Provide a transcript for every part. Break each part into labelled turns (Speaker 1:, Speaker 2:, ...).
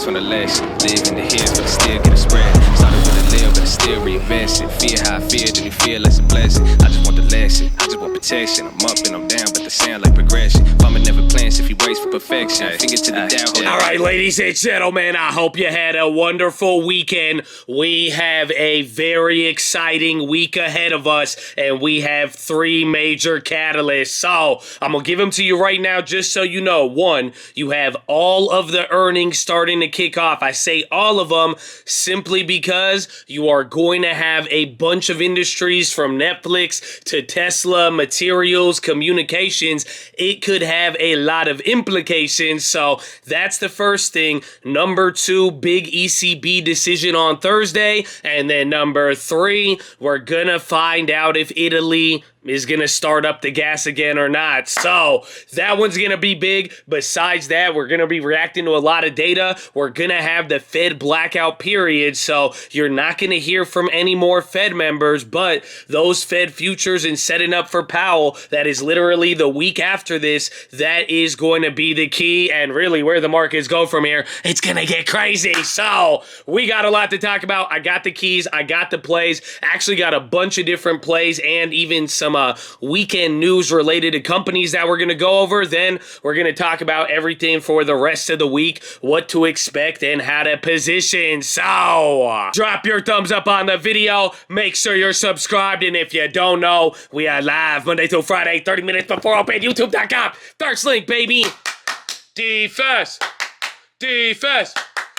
Speaker 1: learned from the lesson. Live in the hills, but I still get a spread. Started with a little, but I still reinvest it. Fear how I feel, then you feel it's a blessing. I just want the lesson, I just want protection. I'm up and I'm down, but they sound like progression. Farmer never plans if he waits for perfection. Finger to the down.
Speaker 2: All right, ladies and gentlemen, I hope you had a wonderful weekend. We have a very exciting week ahead of us, and we have 3 major catalysts. So I'm going to give them to you right now just so you know. 1, you have all of the earnings starting to kick off. I say all of them simply because you are going to have a bunch of industries from Netflix to Tesla, materials, communications. It could have a lot of implications. So that's the first thing. Number 2, big ECB decision on Thursday. And then number 3, we're going to find out if Italy is going to start up the gas again or not. So that one's going to be big. Besides that, we're going to be reacting to a lot of data. We're going to have the Fed blackout period. So you're not going to hear from any more Fed members, but those Fed futures and setting up for Powell, that is literally the week after this, that is going to be the key. And really where the markets go from here, it's going to get crazy. So we got a lot to talk about. I got the keys. I got the plays. Actually got a bunch of different plays and even some weekend news related to companies that we're going to go over. Then we're going to talk about everything for the rest of the week, what to expect and how to position. So drop your thumbs up on the video. Make sure you're subscribed. And if you don't know, we are live Monday through Friday, 30 minutes before open, youtube.com. First link, baby. Defense.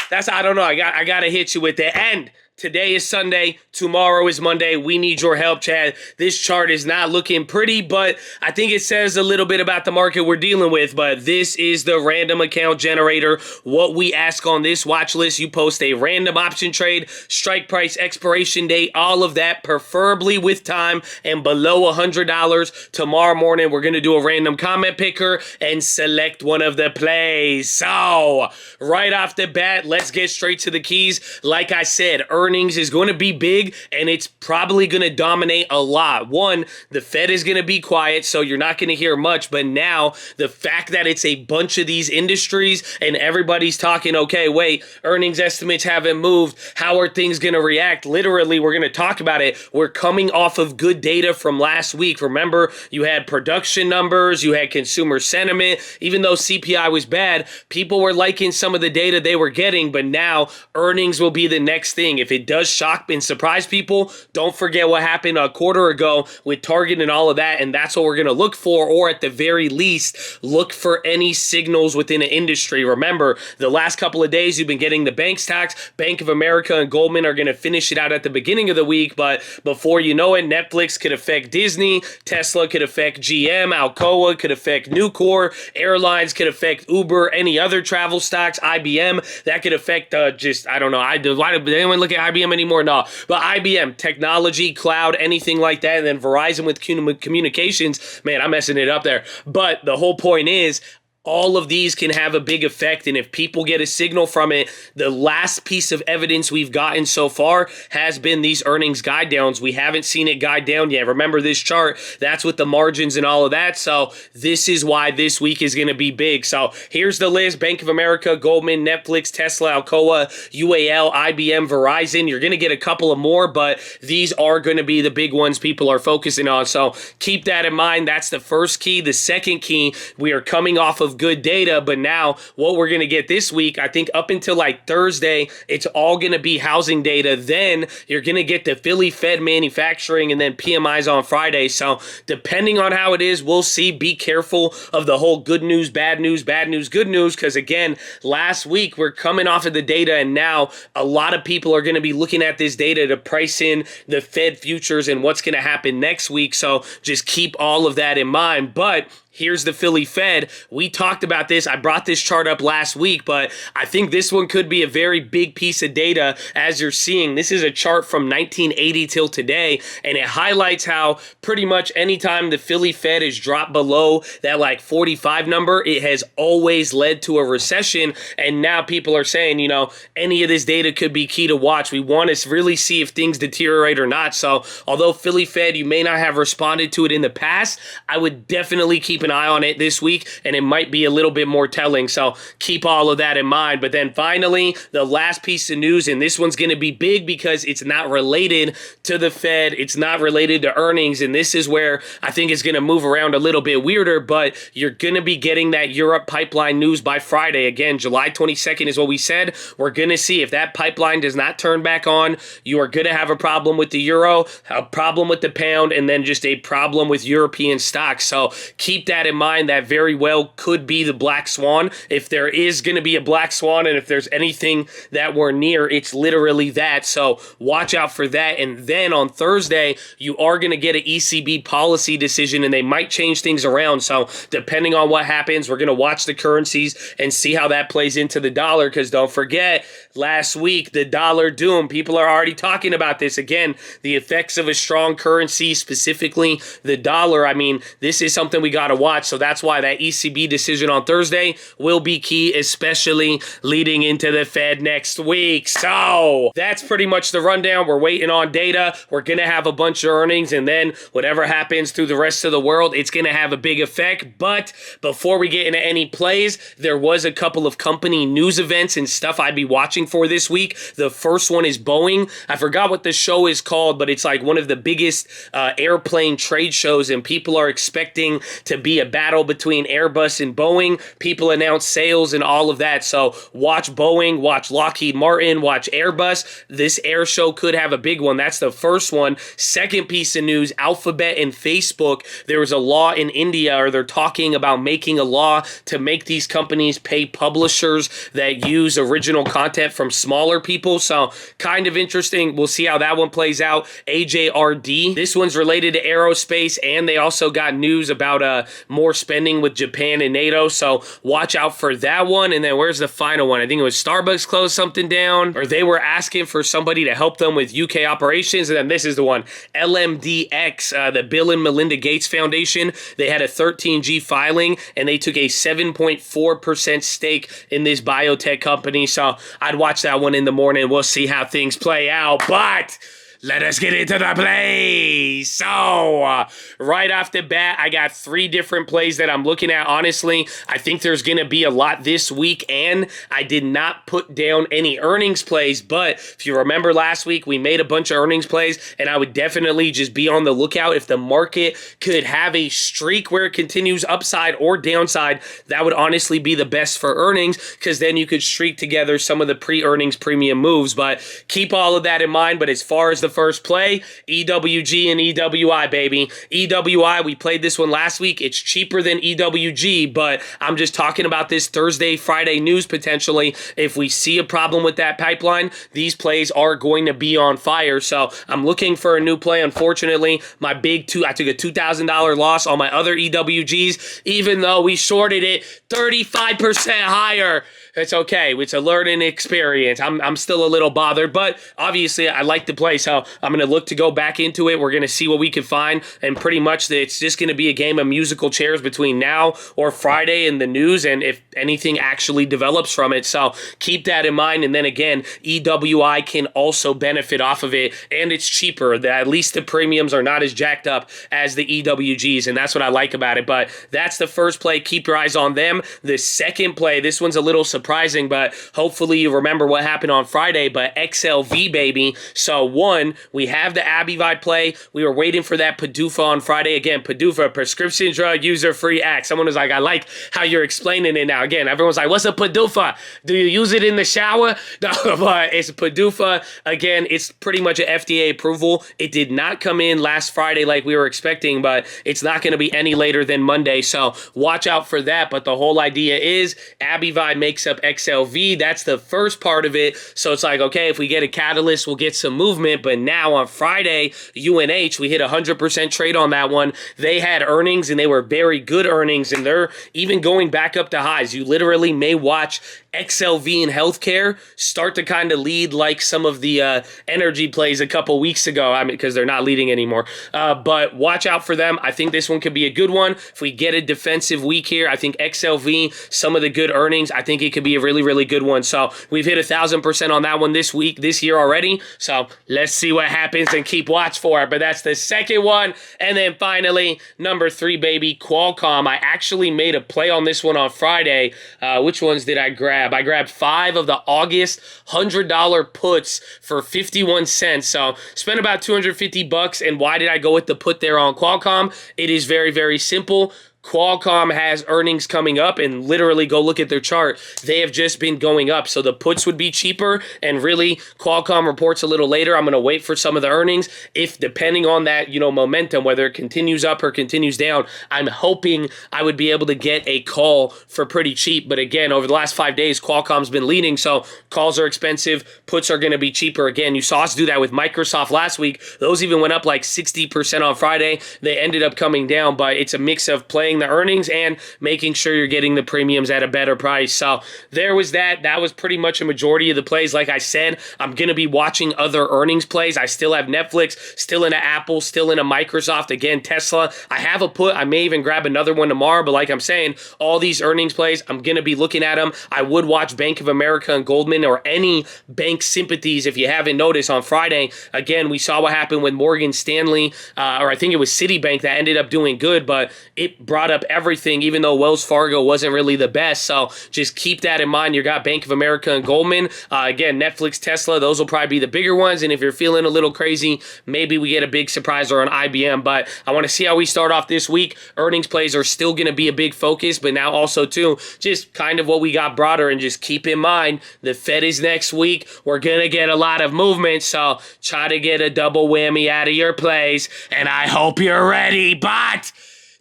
Speaker 2: That's, I don't know. I got to hit you with the end. Today is Sunday. Tomorrow is Monday. We need your help, Chad. This chart is not looking pretty, but I think it says a little bit about the market we're dealing with. But this is the random account generator. What we ask on this watch list, you post a random option trade, strike price, expiration date, all of that, preferably with time and below $100. Tomorrow morning, we're going to do a random comment picker and select one of the plays. So right off the bat, let's get straight to the keys. Like I said, earnings is going to be big, and it's probably going to dominate a lot. 1, the Fed is going to be quiet, so you're not going to hear much. But now, the fact that it's a bunch of these industries and everybody's talking, okay, wait, earnings estimates haven't moved. How are things going to react? Literally, we're going to talk about it. We're coming off of good data from last week. Remember, you had production numbers, you had consumer sentiment. Even though CPI was bad, people were liking some of the data they were getting, but now earnings will be the next thing. If it does shock and surprise people, don't forget what happened a quarter ago with Target and all of that, and that's what we're going to look for, or at the very least, look for any signals within an industry. Remember, the last couple of days, you've been getting the bank stocks. Bank of America and Goldman are going to finish it out at the beginning of the week, but before you know it, Netflix could affect Disney, Tesla could affect GM, Alcoa could affect Nucor, airlines could affect Uber, any other travel stocks, IBM, that could affect I don't know, why did anyone look at IBM anymore? No. But IBM, technology, cloud, anything like that. And then Verizon with communications. Man, I'm messing it up there. But the whole point is, all of these can have a big effect, and if people get a signal from it, the last piece of evidence we've gotten so far has been these earnings guide downs. We haven't seen it guide down yet. Remember this chart, that's with the margins and all of that, so this is why this week is going to be big. So here's the list: Bank of America, Goldman, Netflix, Tesla, Alcoa, UAL, IBM, Verizon. You're going to get a couple of more, but these are going to be the big ones people are focusing on, so keep that in mind. That's the first key. The second key, we are coming off of good data, but now what we're going to get this week, I think up until like Thursday, it's all going to be housing data. Then you're going to get the Philly Fed manufacturing and then PMIs on Friday. So depending on how it is, we'll see. Be careful of the whole good news, bad news, good news, because again, last week we're coming off of the data, and now a lot of people are going to be looking at this data to price in the Fed futures and what's going to happen next week. So just keep all of that in mind. But here's the Philly Fed. We talked about this. I brought this chart up last week, but I think this one could be a very big piece of data. As you're seeing, this is a chart from 1980 till today, and it highlights how pretty much anytime the Philly Fed has dropped below that like 45 number, it has always led to a recession. And now people are saying, you know, any of this data could be key to watch. We want to really see if things deteriorate or not. So although Philly Fed, you may not have responded to it in the past, I would definitely keep keep an eye on it this week, and it might be a little bit more telling. So keep all of that in mind. But then finally, the last piece of news, and this one's going to be big because it's not related to the Fed. It's not related to earnings. And this is where I think it's going to move around a little bit weirder, but you're going to be getting that Europe pipeline news by Friday. Again, July 22nd is what we said. We're going to see if that pipeline does not turn back on, you are going to have a problem with the euro, a problem with the pound, and then just a problem with European stocks. So keep that in mind. That very well could be the black swan. If there is going to be a black swan, and if there's anything that we're near, it's literally that. So watch out for that. And then on Thursday, you are going to get an ECB policy decision, and they might change things around. So depending on what happens, we're going to watch the currencies and see how that plays into the dollar, because don't forget, last week, the dollar doom. People are already talking about this. Again, the effects of a strong currency, specifically the dollar. I mean, this is something we got to watch. So that's why that ECB decision on Thursday will be key, especially leading into the Fed next week. So that's pretty much the rundown. We're waiting on data. We're going to have a bunch of earnings, and then whatever happens through the rest of the world, it's going to have a big effect. But before we get into any plays, there was a couple of company news events and stuff I'd be watching for this week. The first one is Boeing. I forgot what the show is called, but it's like one of the biggest airplane trade shows, and people are expecting to be a battle between Airbus and Boeing. People announce sales and all of that. So watch Boeing, watch Lockheed Martin, watch Airbus. This air show could have a big one. That's the first one. Second piece of news, Alphabet and Facebook. There was a law in India, or they're talking about making a law to make these companies pay publishers that use original content from smaller people. So kind of interesting. We'll see how that one plays out. AJRD. This one's related to aerospace, and they also got news about more spending with Japan and NATO. So watch out for that one. And then where's the final one? I think it was Starbucks closed something down, or they were asking for somebody to help them with UK operations. And then this is the one, LMDX, the Bill and Melinda Gates Foundation. They had a 13G filing, and they took a 7.4% stake in this biotech company. So I'd watch that one in the morning. We'll see how things play out. But let us get into the plays. So, right off the bat, I got 3 different plays that I'm looking at. Honestly, I think there's going to be a lot this week, and I did not put down any earnings plays. But if you remember last week, we made a bunch of earnings plays, and I would definitely just be on the lookout. If the market could have a streak where it continues upside or downside, that would honestly be the best for earnings, because then you could streak together some of the pre-earnings premium moves. But keep all of that in mind. But as far as the first play, EWG and EWI, baby. EWI, we played this one last week. It's cheaper than EWG, but I'm just talking about this Thursday, Friday news potentially. If we see a problem with that pipeline, these plays are going to be on fire. So I'm looking for a new play. Unfortunately, I took a $2,000 loss on my other EWGs, even though we shorted it 35% higher. It's okay. It's a learning experience. I'm still a little bothered, but obviously I like the play, so I'm going to look to go back into it. We're going to see what we can find, and pretty much it's just going to be a game of musical chairs between now or Friday in the news, and if anything actually develops from it. So keep that in mind. And then again, EWI can also benefit off of it, and it's cheaper. At least the premiums are not as jacked up as the EWGs, and that's what I like about it. But that's the first play. Keep your eyes on them. The second play, this one's a little surprising, but hopefully you remember what happened on Friday. But XLV, baby. So one, we have the Abivide play. We were waiting for that PDUFA on Friday. Again, PDUFA, Prescription Drug User Free Act. Someone was like, I like how you're explaining it now. Again, everyone's like, what's a PDUFA? Do you use it in the shower? No, but it's a PDUFA. Again, it's pretty much an FDA approval. It did not come in last Friday like we were expecting, but it's not going to be any later than Monday. So watch out for that. But the whole idea is Abivide makes up XLV. That's the first part of it. So it's like, okay, if we get a catalyst, we'll get some movement. But now on Friday, UNH, we hit 100% trade on that one. They had earnings, and they were very good earnings, and they're even going back up to highs. You literally may watch XLV in healthcare start to kind of lead like some of the energy plays a couple weeks ago. I mean, because they're not leading anymore. But watch out for them. I think this one could be a good one. If we get a defensive week here, I think XLV, some of the good earnings, I think it could be a really, really good one. So we've hit 1,000% on that one this year already. So let's see see what happens and keep watch for it. But that's the second one. And then finally, number 3, baby, Qualcomm. I actually made a play on this one on Friday. Which ones did I grab? I grabbed 5 of the August $100 puts for 51 cents. So spent about $250. And why did I go with the put there on Qualcomm? It is very, very simple. Qualcomm has earnings coming up, and literally go look at their chart. They have just been going up, so the puts would be cheaper, and really, Qualcomm reports a little later. I'm going to wait for some of the earnings. If, depending on that, momentum, whether it continues up or continues down, I'm hoping I would be able to get a call for pretty cheap. But again, over the last 5 days, Qualcomm's been leading, so calls are expensive. Puts are going to be cheaper. Again, you saw us do that with Microsoft last week. Those even went up like 60% on Friday. They ended up coming down, but it's a mix of playing the earnings and making sure you're getting the premiums at a better price. So there was that. That was pretty much a majority of the plays. Like I said, I'm going to be watching other earnings plays. I still have Netflix, still in a Apple, still in a Microsoft, again, Tesla. I have a put. I may even grab another one tomorrow, but like I'm saying, all these earnings plays, I'm going to be looking at them. I would watch Bank of America and Goldman or any bank sympathies if you haven't noticed on Friday. Again, we saw what happened with Morgan Stanley, or I think it was Citibank that ended up doing good, but it brought up everything, even though Wells Fargo wasn't really the best. So just keep that in mind. You got Bank of America and Goldman. Again, Netflix, Tesla, those will probably be the bigger ones. And if you're feeling a little crazy, maybe we get a big surprise or an IBM. But I want to see how we start off this week. Earnings plays are still going to be a big focus, but now also too, just kind of what we got broader, and just keep in mind the Fed is next week. We're going to get a lot of movement. So try to get a double whammy out of your plays. And I hope you're ready, but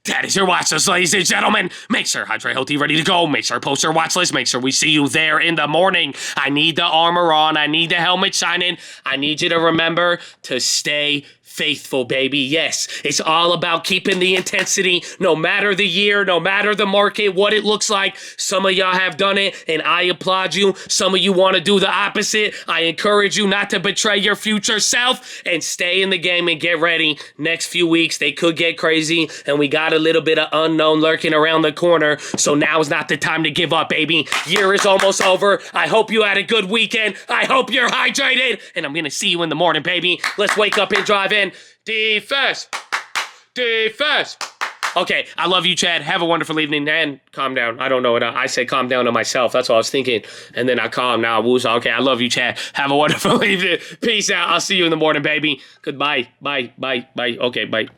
Speaker 2: that is your watch list, ladies and gentlemen. Make sure Hydrate Healthy ready to go. Make sure post your watch list. Make sure we see you there in the morning. I need the armor on. I need the helmet shining. I need you to remember to stay faithful, baby. Yes, it's all about keeping the intensity, no matter the year, no matter the market, what it looks like. Some of y'all have done it, and I applaud you. Some of you want to do the opposite. I encourage you not to betray your future self and stay in the game and get ready. Next few weeks, they could get crazy, and we got a little bit of unknown lurking around the corner, so now is not the time to give up, baby. Year is almost over. I hope you had a good weekend. I hope you're hydrated, and I'm going to see you in the morning, baby. Let's wake up and drive in. Defense. Defense. Okay, I love you, Chad. Have a wonderful evening, and calm down. I don't know what I say calm down to myself. That's what I was thinking. And then I calm now. Okay, I love you, Chad. Have a wonderful evening. Peace out. I'll see you in the morning, baby. Goodbye. Bye. Bye. Bye. Okay, bye.